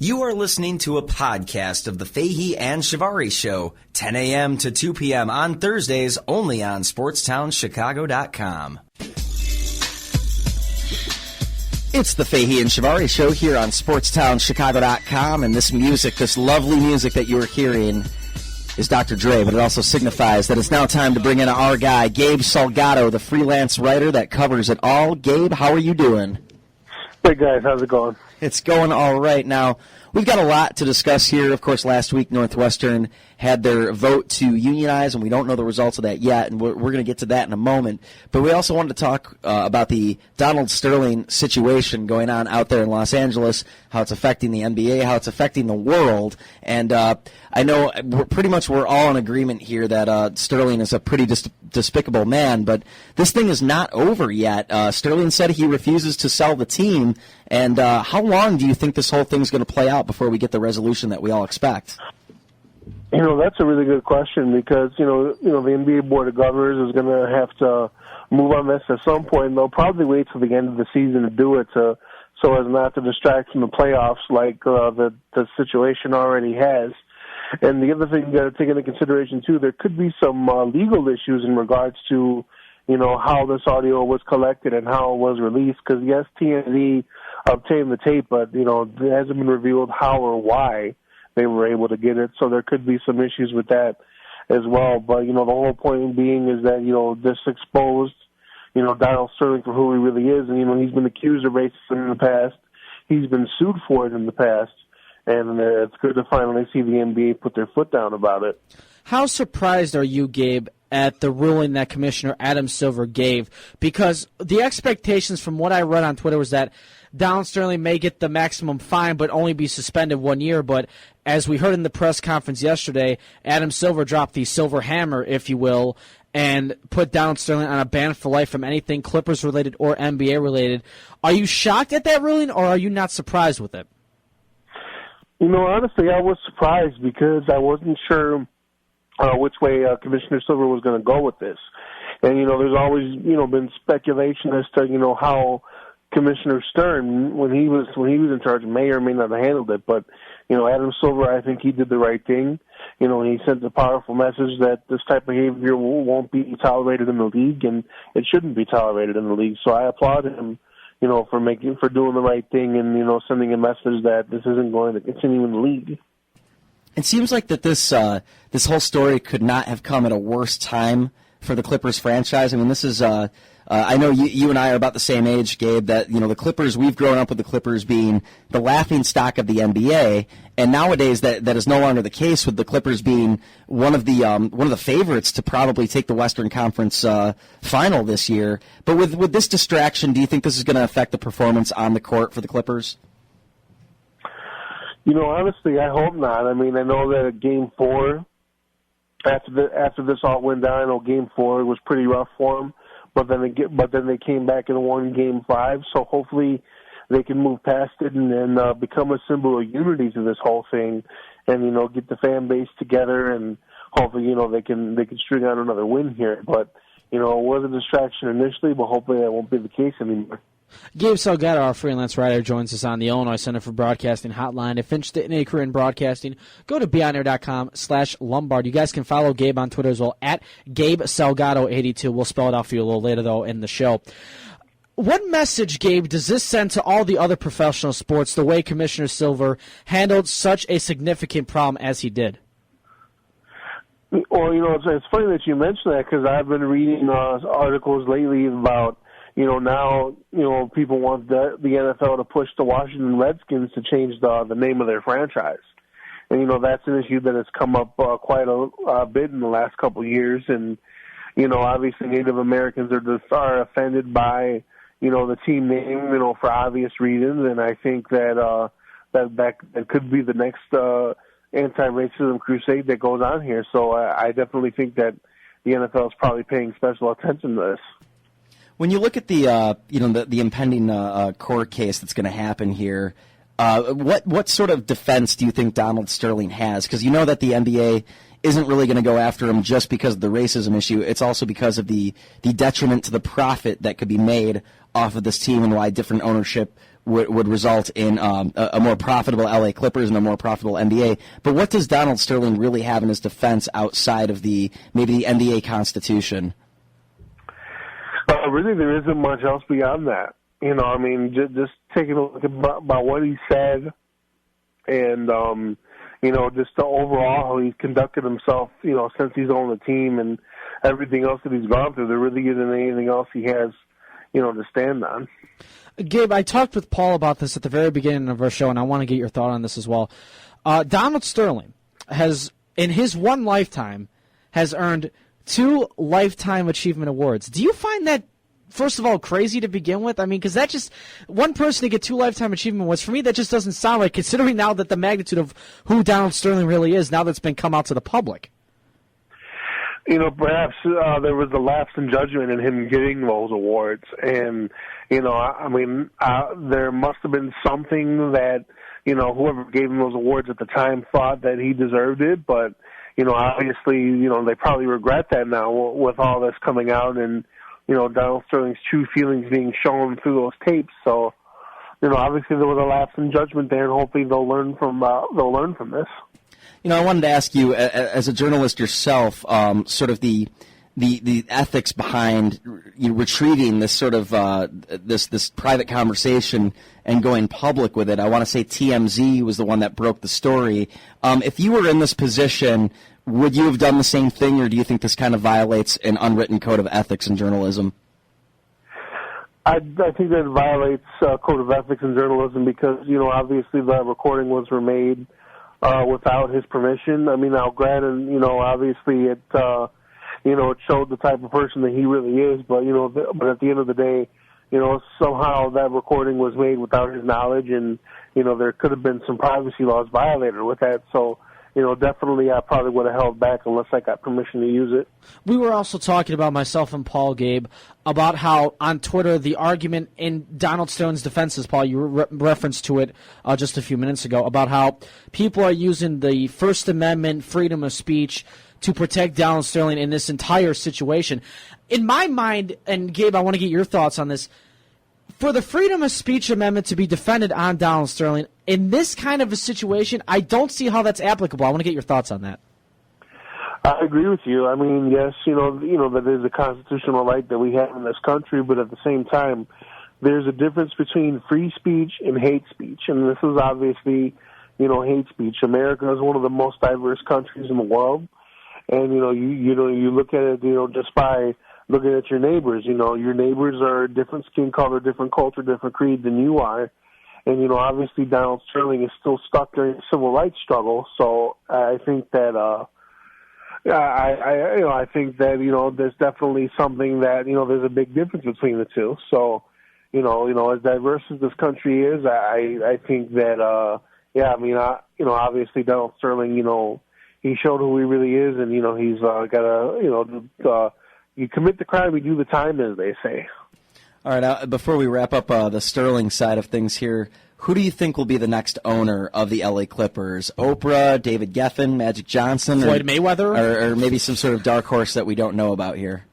You are listening to a podcast of the Fahey and Shivari Show, 10 a.m. to 2 p.m. on Thursdays, only on SportsTownChicago.com. It's the Fahey and Shivari Show here on SportsTownChicago.com, and this music, this lovely music that you are hearing, is Dr. Dre, but it also signifies that it's now time to bring in our guy, Gabe Salgado, the freelance writer that covers it all. Gabe, how are you doing? Hey, guys. How's it going? It's going all right. Now, we've got a lot to discuss here. Of course, last week Northwestern had their vote to unionize, and we don't know the results of that yet, and we're going to get to that in a moment. But we also wanted to talk about the Donald Sterling situation going on out there in Los Angeles, how it's affecting the NBA, how it's affecting the world. And I know we're all in agreement here that Sterling is a pretty despicable man, but this thing is not over yet. Sterling said he refuses to sell the team. And how long do you think this whole thing's going to play out before we get the resolution that we all expect? That's a really good question because, the NBA Board of Governors is going to have to move on this at some point. They'll probably wait till the end of the season to do it so as not to distract from the playoffs like the situation already has. And the other thing you got to take into consideration, too, there could be some legal issues in regards to, how this audio was collected and how it was released. Because, yes, TMZ obtained the tape, but, it hasn't been revealed how or why they were able to get it. So there could be some issues with that as well. But, the whole point being is that, this exposed, Donald Sterling for who he really is. And, he's been accused of racism in the past. He's been sued for it in the past. And it's good to finally see the NBA put their foot down about it. How surprised are you, Gabe, at the ruling that Commissioner Adam Silver gave? Because the expectations from what I read on Twitter was that Donald Sterling may get the maximum fine but only be suspended 1 year. But as we heard in the press conference yesterday, Adam Silver dropped the silver hammer, if you will, and put Donald Sterling on a ban for life from anything Clippers-related or NBA-related. Are you shocked at that ruling, or are you not surprised with it? Honestly, I was surprised because I wasn't sure which way Commissioner Silver was going to go with this. And, there's always, been speculation as to, how Commissioner Stern, when he was in charge, may or may not have handled it. But, Adam Silver, I think he did the right thing. He sent a powerful message that this type of behavior won't be tolerated in the league, and it shouldn't be tolerated in the league. So I applaud him, for doing the right thing and, sending a message that this isn't going to continue in the league. It seems like that this whole story could not have come at a worse time for the Clippers franchise. I mean, this is I know you and I are about the same age, Gabe, that, the Clippers, we've grown up with the Clippers being the laughing stock of the NBA, and nowadays that is no longer the case, with the Clippers being one of the favorites to probably take the Western Conference final this year. But with this distraction, do you think this is going to affect the performance on the court for the Clippers? Honestly, I hope not. I mean, I know that at Game 4, after this all went down, I know Game 4 was pretty rough for them. But then they came back and won Game 5. So hopefully they can move past it and become a symbol of unity to this whole thing, and get the fan base together, and hopefully they can string out another win here. But it was a distraction initially, but hopefully that won't be the case anymore. Gabe Salgado, our freelance writer, joins us on the Illinois Center for Broadcasting hotline. If interested in a career in broadcasting, go to beonair.com/Lombard. You guys can follow Gabe on Twitter as well, at Gabe Salgado82. We'll spell it out for you a little later, though, in the show. What message, Gabe, does this send to all the other professional sports, the way Commissioner Silver handled such a significant problem as he did? Well, it's funny that you mentioned that, because I've been reading articles lately about now, people want the NFL to push the Washington Redskins to change the name of their franchise. And, that's an issue that has come up quite a bit in the last couple of years. And, obviously Native Americans are offended by, the team name, for obvious reasons. And I think that that could be the next anti-racism crusade that goes on here. So I definitely think that the NFL is probably paying special attention to this. When you look at the impending court case that's going to happen here, what sort of defense do you think Donald Sterling has? Because you know that the NBA isn't really going to go after him just because of the racism issue. It's also because of the detriment to the profit that could be made off of this team, and why different ownership would result in a more profitable LA Clippers and a more profitable NBA. But what does Donald Sterling really have in his defense outside of maybe the NBA Constitution? Really, there isn't much else beyond that. I mean, just taking a look about what he said, and just the overall how he's conducted himself, since he's on the team and everything else that he's gone through. There really isn't anything else he has, to stand on. Gabe, I talked with Paul about this at the very beginning of our show, and I want to get your thought on this as well. Donald Sterling has, in his one lifetime, has earned 2 Lifetime Achievement Awards. Do you find that, first of all, crazy to begin with? I mean, because that just, one person to get 2 Lifetime Achievement Awards, for me, that just doesn't sound right, considering now that the magnitude of who Donald Sterling really is, now that's been come out to the public. Perhaps there was a lapse in judgment in him getting those awards. And, there must have been something that, whoever gave him those awards at the time thought that he deserved it. But, obviously, they probably regret that now with all this coming out and, Donald Sterling's true feelings being shown through those tapes. So, obviously there was a lapse in judgment there, and hopefully they'll learn from this. I wanted to ask you, as a journalist yourself, sort of the ethics behind retrieving this sort of this private conversation and going public with it. I want to say TMZ was the one that broke the story. If you were in this position, would you have done the same thing, or do you think this kind of violates an unwritten code of ethics in journalism? I think that violates code of ethics in journalism because, obviously the recording was made without his permission. I mean, now granted, obviously it showed the type of person that he really is, but at the end of the day, somehow that recording was made without his knowledge, and there could have been some privacy laws violated with that. So, definitely I probably would have held back unless I got permission to use it. We were also talking about, myself and Paul, Gabe, about how on Twitter the argument in Donald Sterling's defense, Paul, you referenced to it just a few minutes ago, about how people are using the First Amendment freedom of speech to protect Donald Sterling in this entire situation. In my mind, and Gabe, I want to get your thoughts on this, for the freedom of speech amendment to be defended on Donald Sterling, in this kind of a situation, I don't see how that's applicable. I want to get your thoughts on that. I agree with you. I mean, yes, that there's a constitutional right that we have in this country, but at the same time, there's a difference between free speech and hate speech, and this is obviously, hate speech. America is one of the most diverse countries in the world, and you look at it, just by looking at your neighbors. Your neighbors are a different skin color, different culture, different creed than you are. And, obviously Donald Sterling is still stuck during the civil rights struggle. So I think that, I think that, there's definitely something that, there's a big difference between the two. So, as diverse as this country is, I think that, obviously Donald Sterling, he showed who he really is, and, he's got you commit the crime, you do the time, as they say. All right, before we wrap up the Sterling side of things here, who do you think will be the next owner of the LA Clippers? Oprah, David Geffen, Magic Johnson? Floyd Mayweather? Or maybe some sort of dark horse that we don't know about here?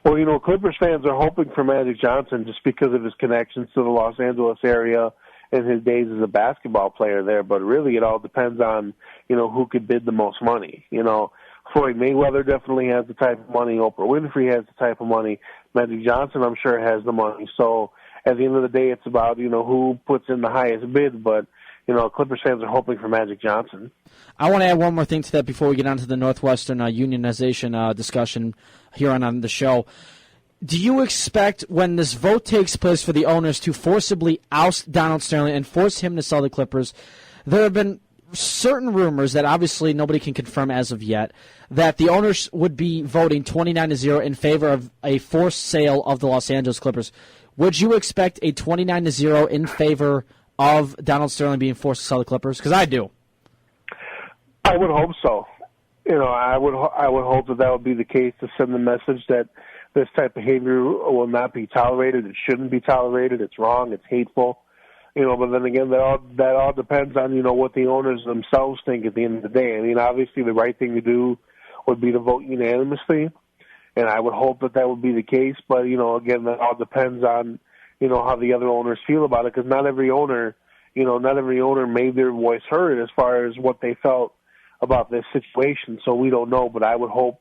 Well, Clippers fans are hoping for Magic Johnson just because of his connections to the Los Angeles area and his days as a basketball player there. But really, it all depends on, who could bid the most money. Floyd Mayweather definitely has the type of money. Oprah Winfrey has the type of money. Magic Johnson, I'm sure, has the money. So at the end of the day, it's about, who puts in the highest bid. But, Clippers fans are hoping for Magic Johnson. I want to add one more thing to that before we get on to the Northwestern unionization discussion here on the show. Do you expect when this vote takes place for the owners to forcibly oust Donald Sterling and force him to sell the Clippers? There have been certain rumors that obviously nobody can confirm as of yet that the owners would be voting 29-0 in favor of a forced sale of the Los Angeles Clippers. Would you expect a 29-0 in favor of Donald Sterling being forced to sell the Clippers? Because I do. I would hope so. I would hope that would be the case, to send the message that this type of behavior will not be tolerated. It shouldn't be tolerated. It's wrong. It's hateful. But then again, that all depends on, what the owners themselves think at the end of the day. I mean, obviously the right thing to do would be to vote unanimously, and I would hope that would be the case. But, again, that all depends on, how the other owners feel about it, because not every owner made their voice heard as far as what they felt about this situation. So we don't know, but I would hope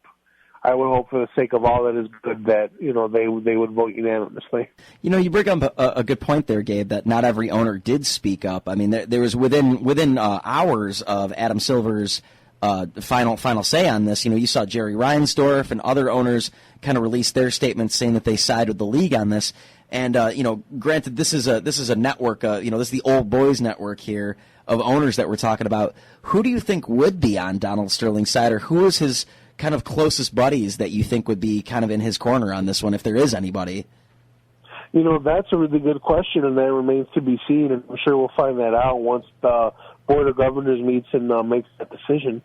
for the sake of all that is good that, they would vote unanimously. You bring up a good point there, Gabe, that not every owner did speak up. I mean, there was within hours of Adam Silver's final say on this. You saw Jerry Reinsdorf and other owners kind of release their statements saying that they side with the league on this. And granted, this is a network. This is the old boys network here of owners that we're talking about. Who do you think would be on Donald Sterling's side, or who is his kind of closest buddies that you think would be kind of in his corner on this one, if there is anybody? That's a really good question, and that remains to be seen, and I'm sure we'll find that out once the Board of Governors meets and makes that decision.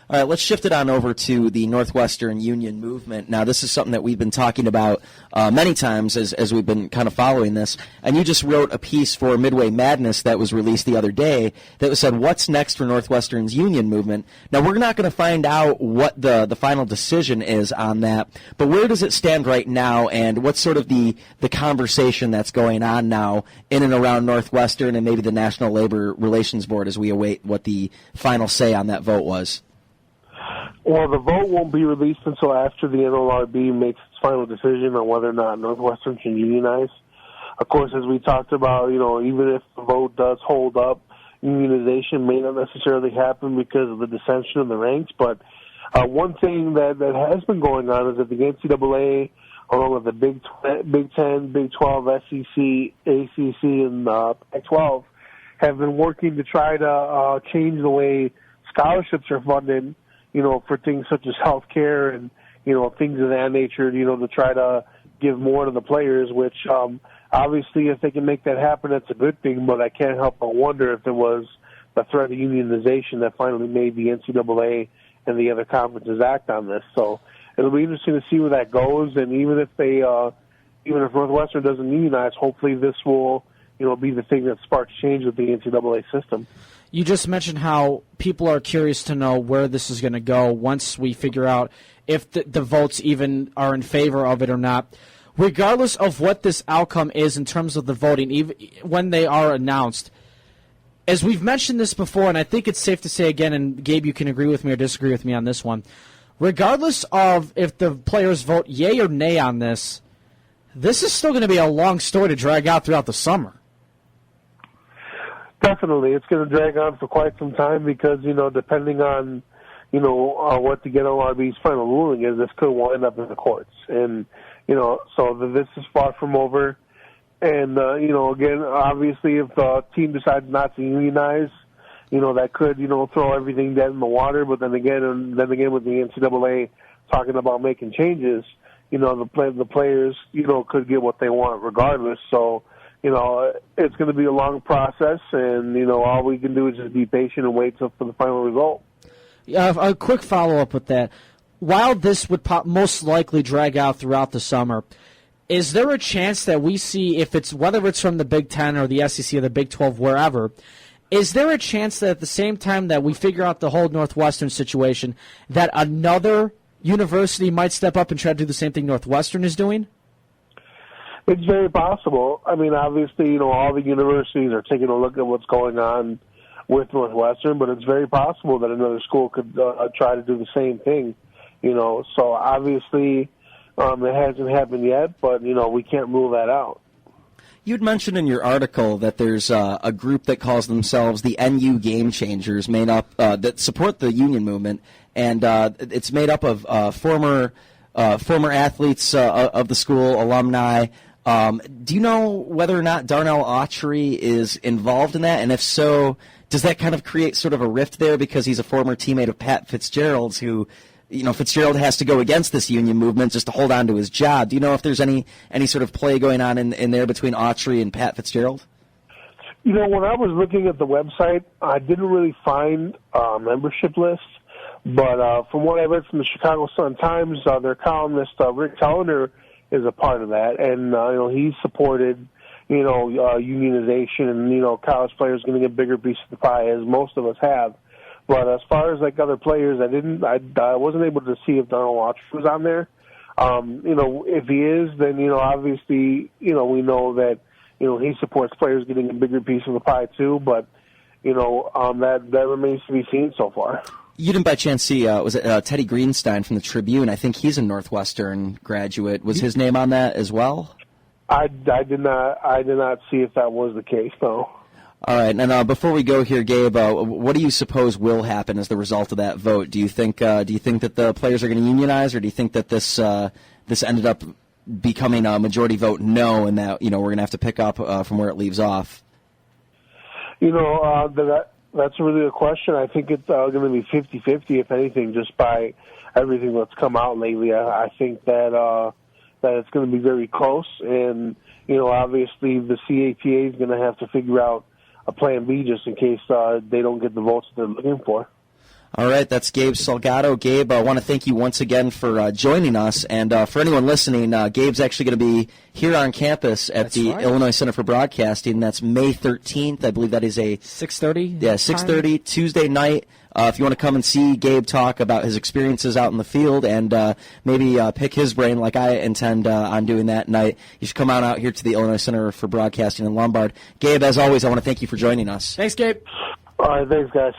All right, let's shift it on over to the Northwestern Union movement. Now, this is something that we've been talking about many times as we've been kind of following this. And you just wrote a piece for Midway Madness that was released the other day that said, what's next for Northwestern's union movement? Now, we're not going to find out what the final decision is on that, but where does it stand right now, and what's sort of the conversation that's going on now in and around Northwestern and maybe the National Labor Relations Board as we await what the final say on that vote was? Well, the vote won't be released until after the NLRB makes its final decision on whether or not Northwestern can unionize. Of course, as we talked about, even if the vote does hold up, unionization may not necessarily happen because of the dissension in the ranks. But one thing that has been going on is that the NCAA, along with the Big 10, Big 12, SEC, ACC, and Pac-12, have been working to try to change the way scholarships are funded, for things such as health care and, things of that nature, to try to give more to the players, which obviously if they can make that happen, that's a good thing, but I can't help but wonder if it was the threat of unionization that finally made the NCAA and the other conferences act on this. So it'll be interesting to see where that goes, and even if Northwestern doesn't unionize, hopefully this will, be the thing that sparks change with the NCAA system. You just mentioned how people are curious to know where this is going to go once we figure out if the votes even are in favor of it or not. Regardless of what this outcome is in terms of the voting, even when they are announced, as we've mentioned this before, and I think it's safe to say again, and Gabe, you can agree with me or disagree with me on this one, regardless of if the players vote yay or nay on this is still going to be a long story to drag out throughout the summer. Definitely. It's going to drag on for quite some time because, depending on, what the NLRB's final ruling is, this could wind up in the courts. And, so this is far from over. And, again, obviously if the team decides not to unionize, that could, throw everything dead in the water. But then again with the NCAA talking about making changes, the players, could get what they want regardless. So, it's going to be a long process, and, all we can do is just be patient and wait for the final result. A quick follow-up with that. While this would most likely drag out throughout the summer, is there a chance that we see, whether it's from the Big 10 or the SEC or the Big 12, wherever, is there a chance that at the same time that we figure out the whole Northwestern situation, that another university might step up and try to do the same thing Northwestern is doing? It's very possible. I mean, obviously, all the universities are taking a look at what's going on with Northwestern, but it's very possible that another school could try to do the same thing, So obviously, it hasn't happened yet, but, we can't rule that out. You'd mentioned in your article that there's a group that calls themselves the NU Game Changers, made up that support the union movement, and it's made up of former athletes of the school, alumni. Do you know whether or not Darnell Autry is involved in that? And if so, does that kind of create sort of a rift there because he's a former teammate of Pat Fitzgerald's who, Fitzgerald has to go against this union movement just to hold on to his job. Do you know if there's any sort of play going on in there between Autry and Pat Fitzgerald? When I was looking at the website, I didn't really find a membership list. But from what I read from the Chicago Sun-Times, their columnist, Rick Tellner, is a part of that. And, he's supported, unionization and, college players going to get a bigger piece of the pie, as most of us have. But as far as, other players, I wasn't able to see if Darnell Autry was on there. If he is, then, obviously, we know that, he supports players getting a bigger piece of the pie too. But that remains to be seen so far. You didn't by chance see, was it Teddy Greenstein from the Tribune? I think he's a Northwestern graduate. Was his name on that as well? I did not see if that was the case, no. All right, and before we go here, Gabe, what do you suppose will happen as the result of that vote? Do you think that the players are going to unionize, or do you think that this ended up becoming a majority vote no, and that we're going to have to pick up from where it leaves off? That's a really good question. I think it's going to be 50-50, if anything, just by everything that's come out lately. I think that it's going to be very close, and obviously the CATA is going to have to figure out a plan B just in case they don't get the votes they're looking for. All right, that's Gabe Salgado. Gabe, I want to thank you once again for joining us. And for anyone listening, Gabe's actually going to be here on campus at the Illinois Center for Broadcasting. That's May 13th. I believe that is a 6:30. Yeah, 6:30 Tuesday night. If you want to come and see Gabe talk about his experiences out in the field and maybe pick his brain like I intend on doing that night, you should come on out here to the Illinois Center for Broadcasting in Lombard. Gabe, as always, I want to thank you for joining us. Thanks, Gabe. All right, thanks, guys.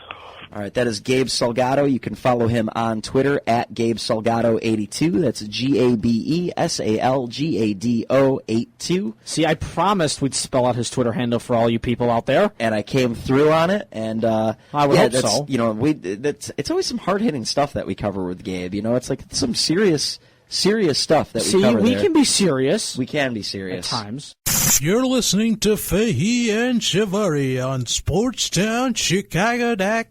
All right, that is Gabe Salgado. You can follow him on Twitter at Gabe Salgado82. That's GabeSalgado82. See, I promised we'd spell out his Twitter handle for all you people out there, and I came through on it. And I would hope so. It's always some hard hitting stuff that we cover with Gabe. It's like some serious stuff that we cover. See, we there. can be serious. We can be serious at times. You're listening to Fahey and Shivari on SportsTownChicago.com.